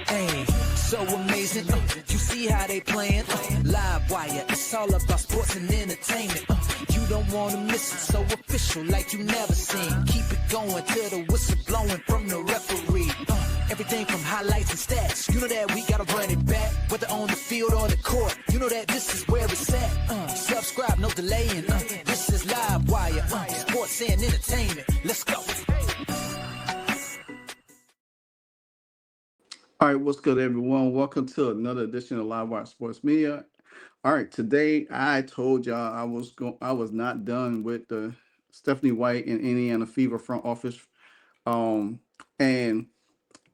Hey, so amazing. You see how they playing? Live wire, it's all about sports and entertainment. You don't want to miss it, so official like you never seen. Keep it going till the whistle blowing from the referee. Everything from highlights and stats. You know that we gotta run it back, whether on the field or the court. You know that this is where it's at. Subscribe, no delaying. This is Live Wire, sports and entertainment. Let's go. All right, what's good, everyone? Welcome to another edition of Live Wire Sports Media. All right, today I told y'all I was not done with the Stephanie White and IndianaFever front office, and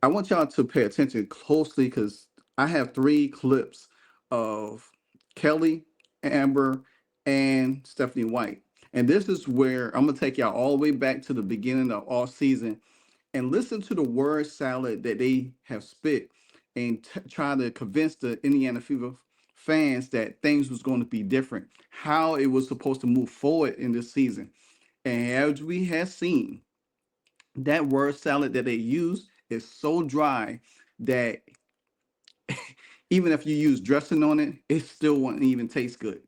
I want y'all to pay attention closely because I have 3 clips of Kelly, Amber, and Stephanie White, and this is where I'm gonna take y'all all the way back to the beginning of all season and listen to the word salad that they have spit and try to convince the Indiana Fever fans that things was going to be different, how it was supposed to move forward in this season. And as we have seen, that word salad that they use is so dry that even if you use dressing on it, it still won't even taste good.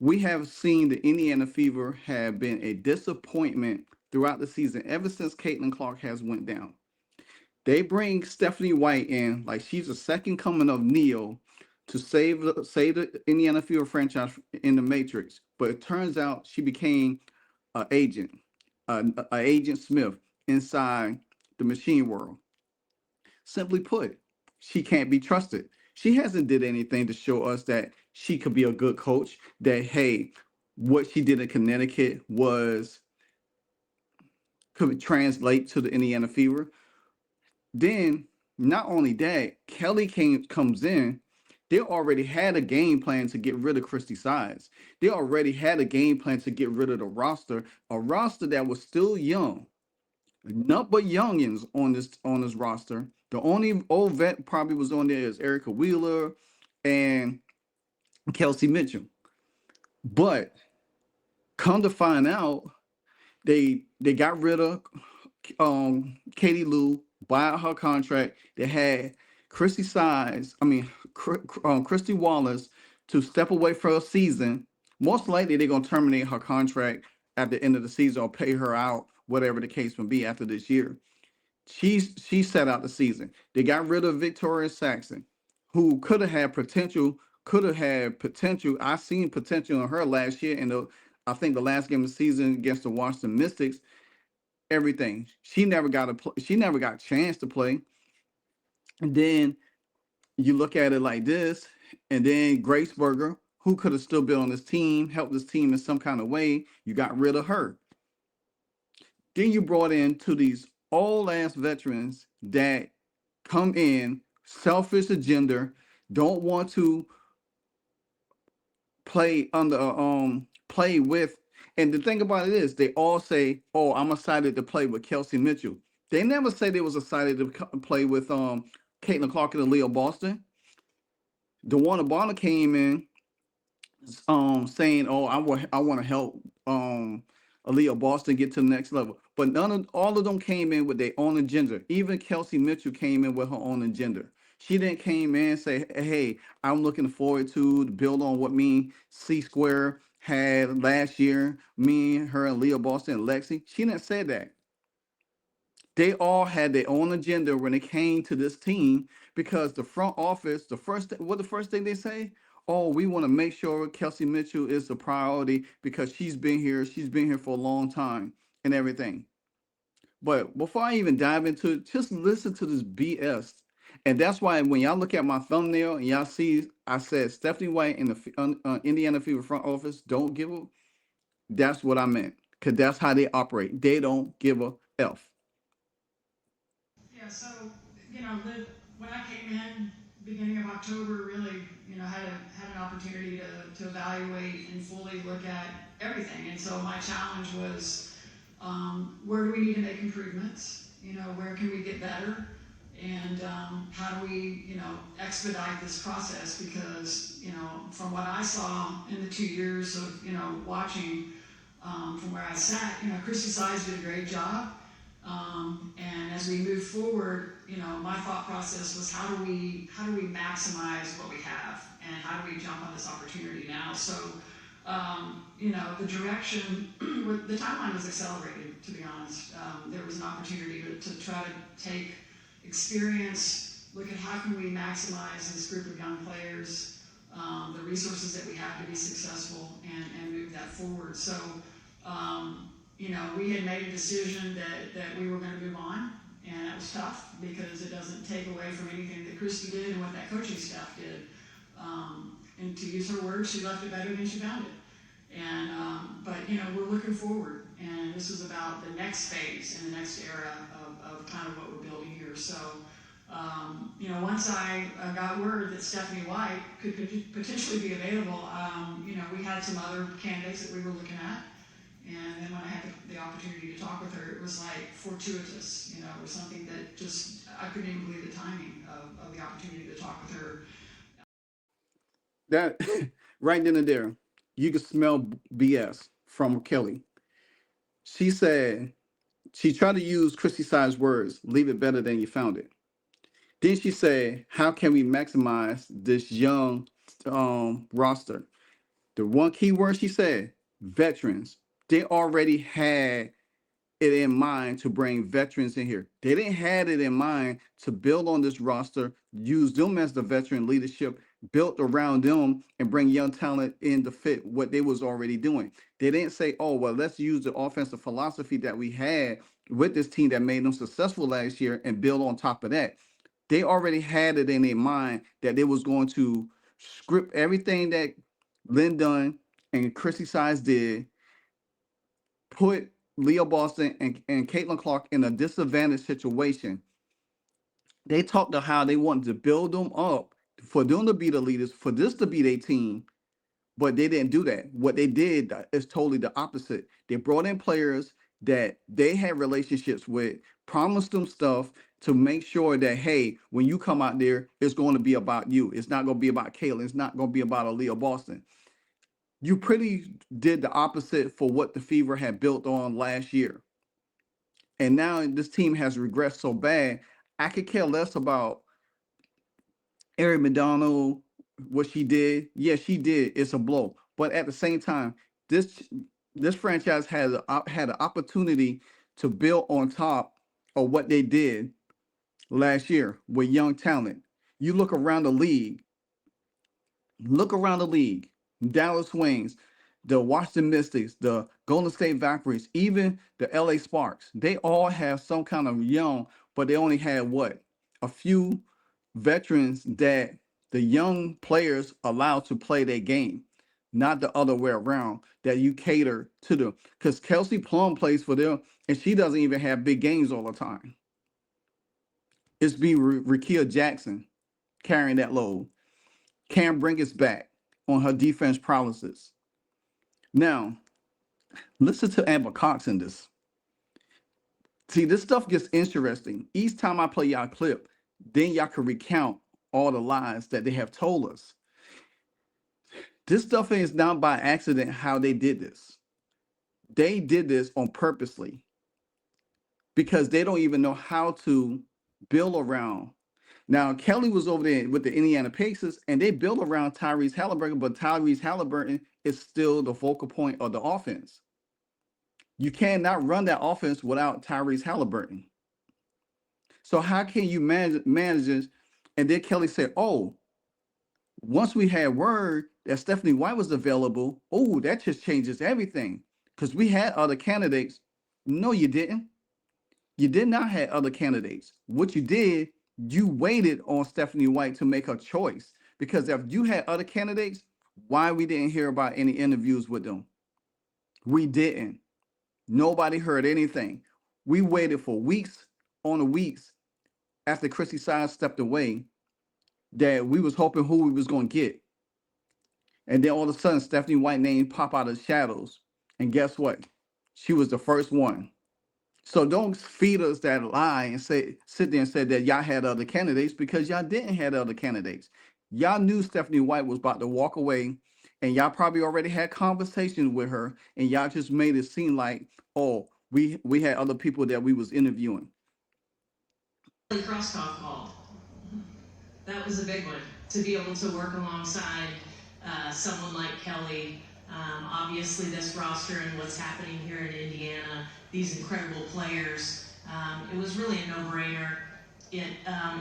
We have seen the Indiana Fever have been a disappointment throughout the season ever since Caitlin Clark has went down. They bring Stephanie White in like she's the second coming of Neo to save the Indiana Fever franchise in the Matrix, but it turns out she became an agent, Agent Smith inside the machine world. Simply put, she can't be trusted. She hasn't did anything to show us that she could be a good coach. That hey, what she did in Connecticut was could translate to the Indiana Fever. Then, not only that, comes in. They already had a game plan to get rid of Christy Sides. They already had a game plan to get rid of the roster, a roster that was still young. Not but youngins on this roster. The only old vet probably was on there is Erica Wheeler and Kelsey Mitchell. But come to find out, they got rid of Katie Lou, buy out her contract. They had Christy Sides, Christy Wallace to step away for a season. Most likely they're gonna terminate her contract at the end of the season or pay her out, whatever the case may be after this year. She set out the season. They got rid of Victoria Saxon, who could have had potential. Could have had potential. I seen potential in her last year, and I think the last game of the season against the Washington Mystics. Everything she never got she never got a chance to play. And then you look at it like this, and then Grace Berger, who could have still been on this team, helped this team in some kind of way, you got rid of her. Then you brought in to these old ass veterans that come in, selfish agenda, don't want to play play with. And the thing about it is, they all say, "Oh, I'm excited to play with Kelsey Mitchell." They never say they was excited to play with Caitlin Clark and Aaliyah Boston. DeWanna Bonner came in saying, "Oh, I want to help Aaliyah Boston get to the next level." But all of them came in with their own agenda. Even Kelsey Mitchell came in with her own agenda. She didn't came in and say, "Hey, I'm looking forward to build on what me C Square had last year. Me, her, and Leah Boston and Lexi." She didn't say that. They all had their own agenda when it came to this team because the front office, the first thing they say, "Oh, we want to make sure Kelsey Mitchell is the priority because she's been here for a long time and everything." But before I even dive into it, just listen to this BS. And that's why when y'all look at my thumbnail and y'all see I said Stephanie White in the Indiana Fever front office don't give a, that's what I meant. Because that's how they operate. They don't give a F. Yeah, so, when I came in, beginning of October, really, had an opportunity to evaluate and fully look at everything. And so my challenge was, where do we need to make improvements? Where can we get better? And how do we, expedite this process? Because, from what I saw in the 2 years of, watching from where I sat, Christy Sides did a great job. And as we move forward, my thought process was how do we maximize what we have, and how do we jump on this opportunity now? So, the direction, the timeline was accelerated. To be honest, there was an opportunity to try to take experience, look at how can we maximize this group of young players, the resources that we have to be successful, and move that forward. So. We had made a decision that we were going to move on, and that was tough because it doesn't take away from anything that Christy did and what that coaching staff did. And to use her words, she left it better than she found it. And but we're looking forward, and this is about the next phase and the next era of kind of what we're building here. So. Once I got word that Stephanie White could potentially be available, we had some other candidates that we were looking at. And then when I had the opportunity to talk with her, it was like fortuitous. It was something that just, I couldn't even believe the timing of the opportunity to talk with her. That right then and there, you could smell BS from Kelly. She said she tried to use Christy Side's words, leave it better than you found it. Then she said, how can we maximize this young roster? The one key word she said, veterans. They already had it in mind to bring veterans in here. They didn't have it in mind to build on this roster, use them as the veteran leadership, built around them, and bring young talent in to fit what they was already doing. They didn't say, oh, well, let's use the offensive philosophy that we had with this team that made them successful last year and build on top of that. They already had it in their mind that they was going to script everything that Lynn Dunn and Chrissy Sides did, put Leah Boston and Caitlin Clark in a disadvantaged situation. They talked about how they wanted to build them up for them to be the leaders, for this to be their team, but they didn't do that. What they did is totally the opposite. They brought in players that they had relationships with, promised them stuff to make sure that, hey, when you come out there, it's going to be about you. It's not going to be about Caitlin. It's not going to be about Aaliyah Boston. You pretty did the opposite for what the Fever had built on last year. And now this team has regressed so bad, I could care less about Eric McDonald, what she did. Yeah, she did. It's a blow. But at the same time, this this franchise had an opportunity to build on top of what they did last year with young talent. You look around the league, Dallas Wings, the Washington Mystics, the Golden State Valkyries, even the LA Sparks. They all have some kind of young, but they only had what? A few veterans that the young players allowed to play their game, not the other way around, that you cater to them. Because Kelsey Plum plays for them, and she doesn't even have big games all the time. It's be Rakia Jackson carrying that load. Cam Brink's back on her defense prowesses. Now, listen to Amber Cox in this. See, this stuff gets interesting. Each time I play y'all clip, then y'all can recount all the lies that they have told us. This stuff is not by accident how they did this. They did this on purposely because they don't even know how to build around. Now, Kelly was over there with the Indiana Pacers, and they built around Tyrese Halliburton, but Tyrese Halliburton is still the focal point of the offense. You cannot run that offense without Tyrese Halliburton. So how can you manage this? And then Kelly said, oh, once we had word that Stephanie White was available, oh, that just changes everything. Because we had other candidates. No, you didn't. You did not have other candidates. What you did, you waited on Stephanie White to make a choice. Because if you had other candidates, why we didn't hear about any interviews with them? We didn't. Nobody heard anything. We waited for weeks on the weeks after Chrissy Sides stepped away that we was hoping who we was going to get. And then all of a sudden, Stephanie White name pop out of the shadows. And guess what? She was the first one. So don't feed us that lie and sit there and say that y'all had other candidates, because y'all didn't have other candidates. Y'all knew Stephanie White was about to walk away, and y'all probably already had conversations with her, and y'all just made it seem like, oh, we had other people that we was interviewing. Krauskopf called. That was a big one, to be able to work alongside someone like Kelly. Obviously, this roster and what's happening here in Indiana, these incredible players, it was really a no-brainer. It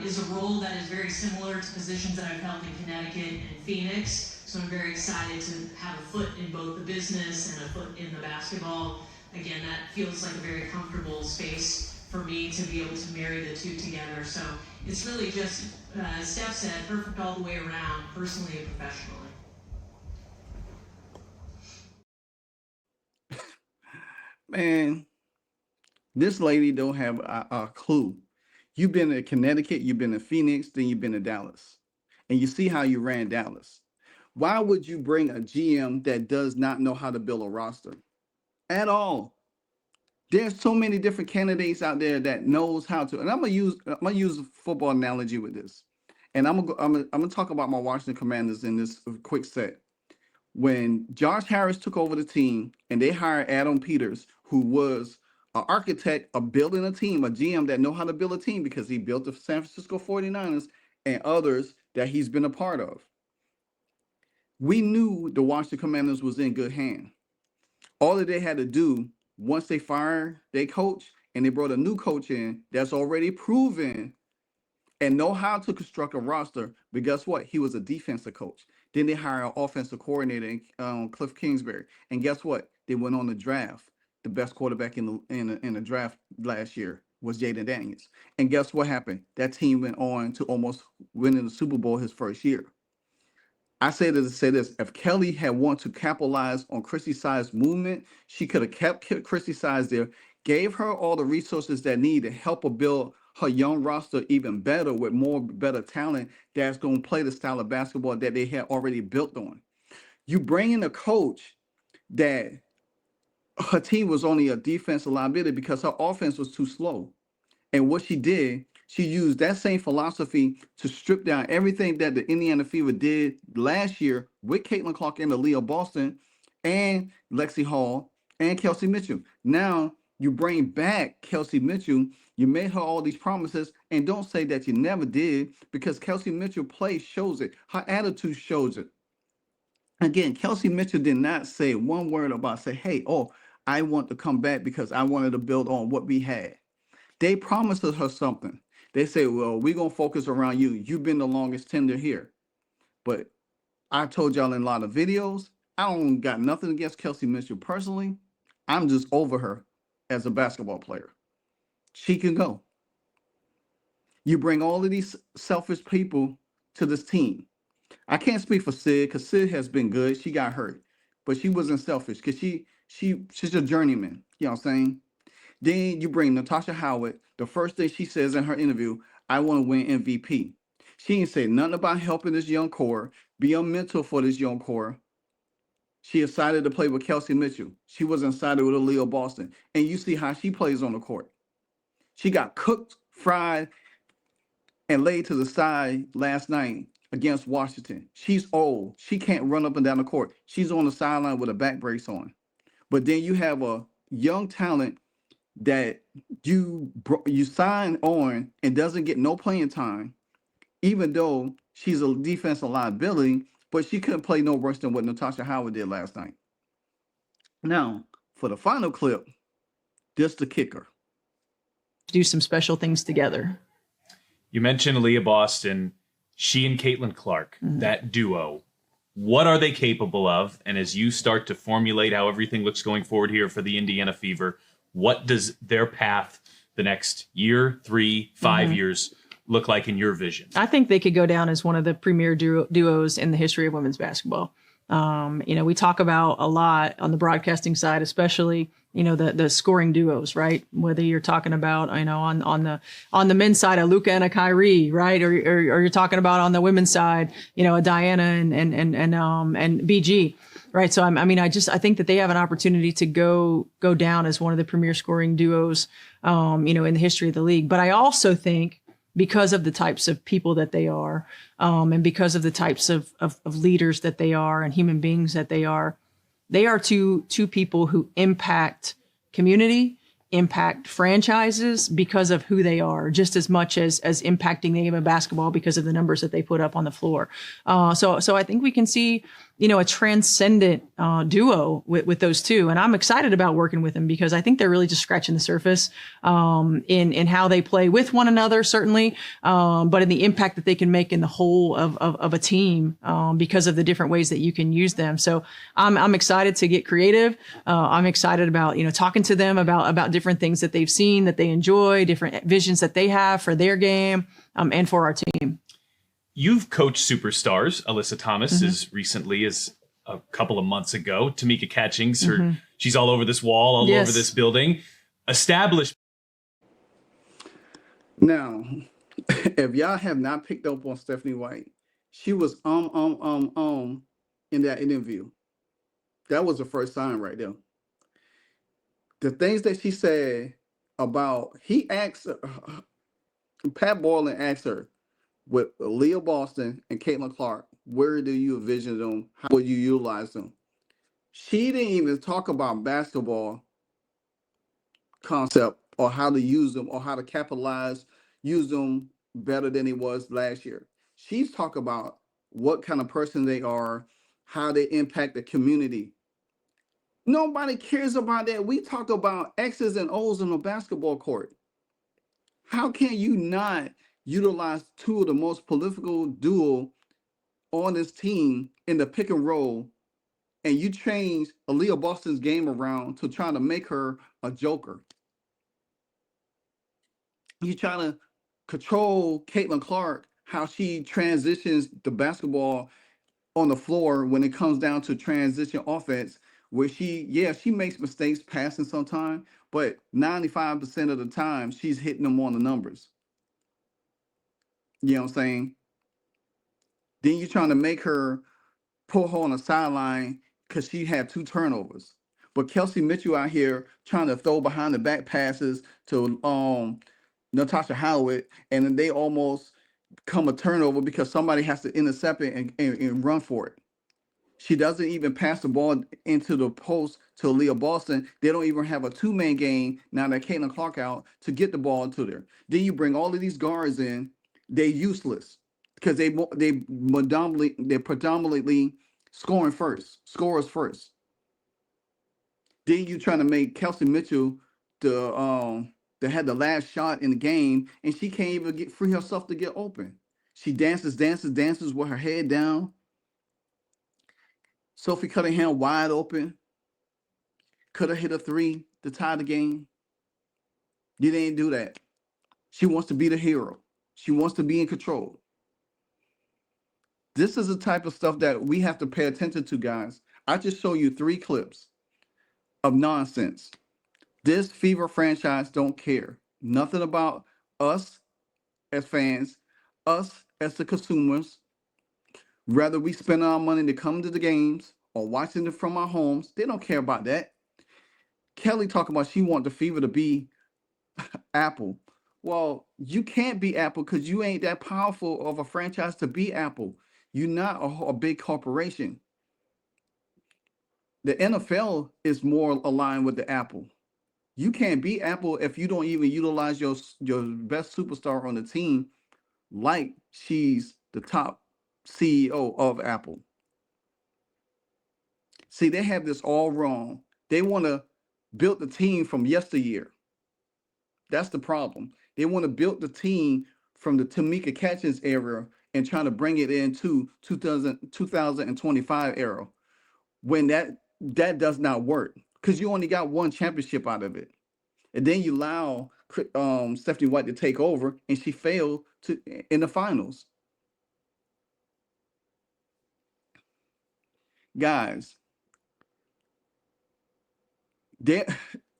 is a role that is very similar to positions that I've held in Connecticut and Phoenix, so I'm very excited to have a foot in both the business and a foot in the basketball. Again, that feels like a very comfortable space for me to be able to marry the two together. So it's really just, as Steph said, perfect all the way around, personally and professionally. Man, this lady don't have a clue. You've been in Connecticut, you've been in Phoenix, then you've been in Dallas. And you see how you ran Dallas. Why would you bring a GM that does not know how to build a roster at all? There's so many different candidates out there that knows how to. And I'm gonna use a football analogy with this. And I'm gonna talk about my Washington Commanders in this quick set. When Josh Harris took over the team and they hired Adam Peters, who was an architect of building a team, a GM that know how to build a team because he built the San Francisco 49ers and others that he's been a part of. We knew the Washington Commanders was in good hand. All that they had to do, once they fired their coach and they brought a new coach in that's already proven and know how to construct a roster, but guess what? He was a defensive coach. Then they hired an offensive coordinator, Cliff Kingsbury. And guess what? They went on the draft. The best quarterback in the draft last year was Jaden Daniels. And guess what happened? That team went on to almost winning the Super Bowl his first year. I say to say this: if Kelly had wanted to capitalize on Chrissy Side's movement, she could have kept Chrissy Side there, gave her all the resources that need to help her build her young roster even better with more better talent that's going to play the style of basketball that they had already built on. You bring in a coach that her team was only a defensive liability because her offense was too slow. And what she did, she used that same philosophy to strip down everything that the IndianaFever did last year with Caitlin Clark and Aaliyah Boston and Lexi Hall and Kelsey Mitchell. Now you bring back Kelsey Mitchell. You made her all these promises, and don't say that you never did, because Kelsey Mitchell play shows it. Her attitude shows it. Again, Kelsey Mitchell did not say one word about hey, I want to come back because I wanted to build on what we had. They promised her something. They say, well, we're going to focus around you. You've been the longest tender here. But I told y'all in a lot of videos, I don't got nothing against Kelsey Mitchell personally. I'm just over her as a basketball player. She can go. You bring all of these selfish people to this team. I can't speak for Sid because Sid has been good. She got hurt. But she wasn't selfish because she's a journeyman. You know what I'm saying? Then you bring Natasha Howard. The first thing she says in her interview, I want to win MVP. She didn't say nothing about helping this young core, be a mentor for this young core. She decided to play with Kelsey Mitchell. She was excited with Aaliyah Boston. And you see how she plays on the court. She got cooked, fried, and laid to the side last night against Washington. She's old. She can't run up and down the court. She's on the sideline with a back brace on. But then you have a young talent that you sign on and doesn't get no playing time, even though she's a defensive liability, but she couldn't play no worse than what Natasha Howard did last night. Now, for the final clip, this the kicker. Do some special things together. You mentioned Aaliyah Boston, she and Caitlin Clark, that duo. What are they capable of? And as you start to formulate how everything looks going forward here for the IndianaFever, what does their path the next year, 3, 5 years look like in your vision? I think they could go down as one of the premier duos in the history of women's basketball. We talk about a lot on the broadcasting side, especially, the scoring duos, right? Whether you're talking about, on the men's side, a Luka and a Kyrie, right? Or you're talking about on the women's side, a Diana and BG. Right. So, I think that they have an opportunity to go down as one of the premier scoring duos, in the history of the league. But I also think because of the types of people that they are, and because of the types of leaders that they are and human beings that they are two people who impact community impact franchises because of who they are, just as much as impacting the game of basketball because of the numbers that they put up on the floor. So I think we can see, a transcendent duo with those two, and I'm excited about working with them because I think they're really just scratching the surface in how they play with one another, certainly, but in the impact that they can make in the whole of a team because of the different ways that you can use them. So I'm excited to get creative. I'm excited about talking to them about different things that they've seen, that they enjoy, different visions that they have for their game and for our team. You've coached superstars. Alyssa Thomas as recently as a couple of months ago. Tamika Catchings, she's all over this wall, all over this building. Established. Now, if y'all have not picked up on Stephanie White, she was in that interview. That was the first sign right there. The things that she said about, he asked, Pat Boylan asked her, with Leah Boston and Caitlin Clark, where do you envision them? How would you utilize them? She didn't even talk about basketball concept or how to use them or how to capitalize, use them better than it was last year. She's talking about what kind of person they are, how they impact the community. Nobody cares about that. We talk about X's and O's on the basketball court. How can you not utilize two of the most political duo on this team in the pick and roll, and you change Aaliyah Boston's game around to try to make her a joker? You trying to control Caitlin Clark, how she transitions the basketball on the floor when it comes down to transition offense, where she makes mistakes passing sometimes, but 95% of the time she's hitting them on the numbers. You know what I'm saying? Then you're trying to make her pull her on the sideline because she had 2 turnovers. But Kelsey Mitchell out here trying to throw behind the back passes to Natasha Howard, and then they almost come a turnover because somebody has to intercept it and run for it. She doesn't even pass the ball into the post to Leah Boston. They don't even have a 2-man game now that Caitlin Clark out to get the ball to there. Then you bring all of these guards in. They're useless because they're predominantly scorers first. Then you trying to make Kelsey Mitchell that had the last shot in the game, and she can't even free herself to get open. She dances with her head down. Sophie Cunningham wide open. Could have hit a 3 to tie the game. You didn't do that. She wants to be the hero. She wants to be in control. This is the type of stuff that we have to pay attention to, guys. I just showed you 3 clips of nonsense. This Fever franchise don't care. Nothing about us as fans, us as the consumers. Whether we spend our money to come to the games or watching it from our homes, they don't care about that. Kelly talking about she want the Fever to be Apple. Well, you can't be Apple because you ain't that powerful of a franchise to be Apple. You're not a big corporation. The NFL is more aligned with the Apple. You can't be Apple if you don't even utilize your best superstar on the team like she's the top CEO of Apple. See, they have this all wrong. They want to build the team from yesteryear. That's the problem. They want to build the team from the Tamika Catchings era and trying to bring it into 2025 era, when that does not work because you only got 1 championship out of it. And then you allow Stephanie White to take over, and she failed in the finals. Guys,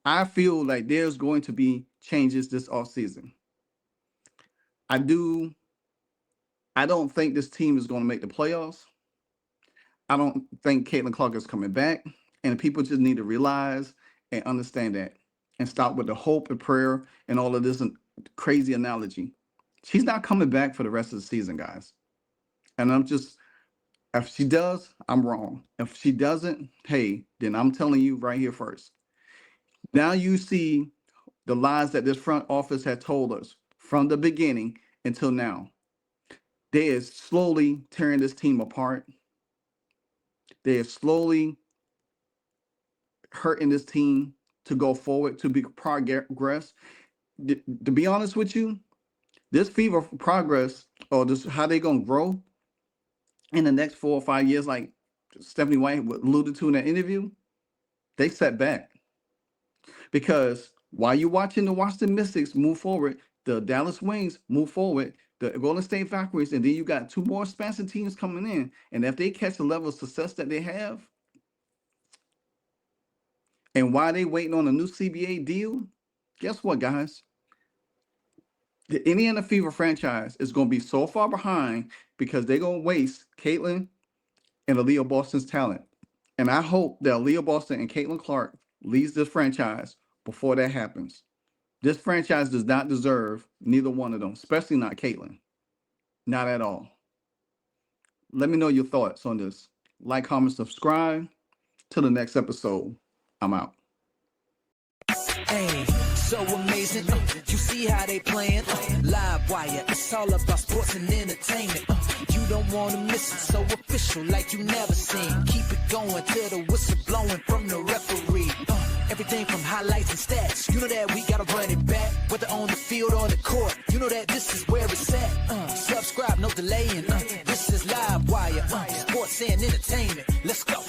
I feel like there's going to be changes this offseason. I don't think this team is going to make the playoffs. I don't think Caitlin Clark is coming back. And people just need to realize and understand that and stop with the hope and prayer and all of this crazy analogy. She's not coming back for the rest of the season, guys. And if she does, I'm wrong. If she doesn't, hey, then I'm telling you right here first. Now you see the lies that this front office had told us from the beginning until now. They is slowly tearing this team apart. They are slowly hurting this team to go forward, to be progress. To be honest with you, this Fever progress, or this how they gonna grow in the next 4 or 5 years, like Stephanie White alluded to in that interview, they set back. Because while you're watching the Washington Mystics move forward, the Dallas Wings move forward, the Golden State Valkyries, and then you got 2 more expansion teams coming in. And if they catch the level of success that they have, and while they waiting on a new CBA deal, guess what, guys? The Indiana Fever franchise is going to be so far behind because they're going to waste Caitlin and Aaliyah Boston's talent. And I hope that Aaliyah Boston and Caitlin Clark leads this franchise before that happens. This franchise does not deserve neither one of them, especially not Caitlin. Not at all. Let me know your thoughts on this. Like, comment, subscribe. Till the next episode, I'm out. Hey, so amazing. You see how they playing? Live wire, it's all about sports and entertainment. You don't want to miss it, so official like you never seen. Keep it going till the whistle blowing from the referee. Everything from highlights and stats. You know that we gotta run it back, whether on the field or the court. You know that this is where it's at. Subscribe, no delaying. This is Live Wire, sports and entertainment. Let's go.